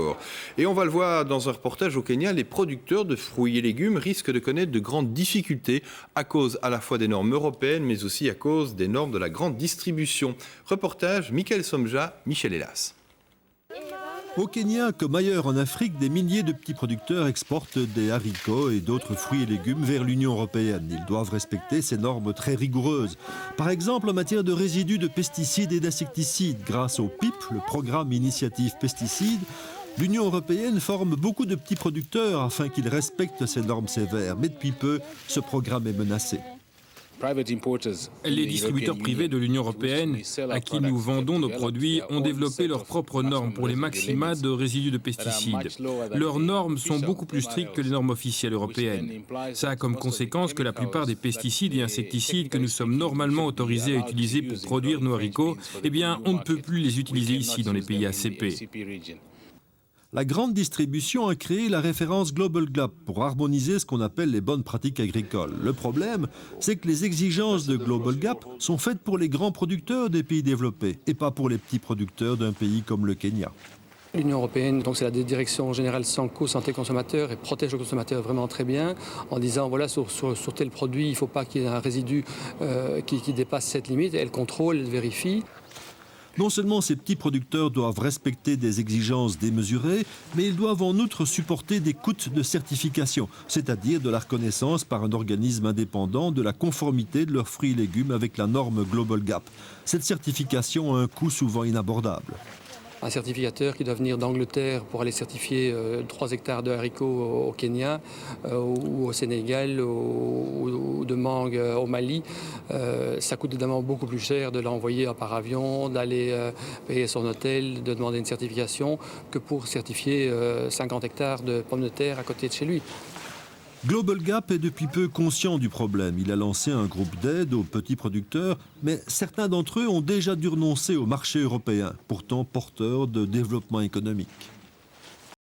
encore. Et on va le voir dans un reportage au Kenya, les producteurs de fruits et légumes risquent de connaître de grandes difficultés à cause à la fois des normes européennes, mais aussi à cause des normes de la grande distribution. Reportage, Michael Somja, Michel Hélas. Au Kenya, comme ailleurs en Afrique, des milliers de petits producteurs exportent des haricots et d'autres fruits et légumes vers l'Union européenne. Ils doivent respecter ces normes très rigoureuses. Par exemple, en matière de résidus de pesticides et d'insecticides, grâce au PIP, le programme Initiative Pesticides, l'Union européenne forme beaucoup de petits producteurs afin qu'ils respectent ces normes sévères. Mais depuis peu, ce programme est menacé. Les distributeurs privés de l'Union européenne à qui nous vendons nos produits ont développé leurs propres normes pour les maxima de résidus de pesticides. Leurs normes sont beaucoup plus strictes que les normes officielles européennes. Ça a comme conséquence que la plupart des pesticides et insecticides que nous sommes normalement autorisés à utiliser pour produire nos haricots, eh bien, on ne peut plus les utiliser ici dans les pays ACP. La grande distribution a créé la référence Global Gap pour harmoniser ce qu'on appelle les bonnes pratiques agricoles. Le problème, c'est que les exigences de Global Gap sont faites pour les grands producteurs des pays développés et pas pour les petits producteurs d'un pays comme le Kenya. L'Union européenne, donc c'est la direction générale Sanco, santé consommateur, et protège le consommateur vraiment très bien en disant voilà sur tel produit il ne faut pas qu'il y ait un résidu qui dépasse cette limite. Elle contrôle, elle vérifie. Non seulement ces petits producteurs doivent respecter des exigences démesurées, mais ils doivent en outre supporter des coûts de certification, c'est-à-dire de la reconnaissance par un organisme indépendant de la conformité de leurs fruits et légumes avec la norme Global Gap. Cette certification a un coût souvent inabordable. Un certificateur qui doit venir d'Angleterre pour aller certifier 3 hectares de haricots au Kenya ou au Sénégal ou de mangue au Mali, ça coûte évidemment beaucoup plus cher de l'envoyer par avion, d'aller payer son hôtel, de demander une certification que pour certifier 50 hectares de pommes de terre à côté de chez lui. Global Gap est depuis peu conscient du problème. Il a lancé un groupe d'aide aux petits producteurs, mais certains d'entre eux ont déjà dû renoncer au marché européen, pourtant porteur de développement économique.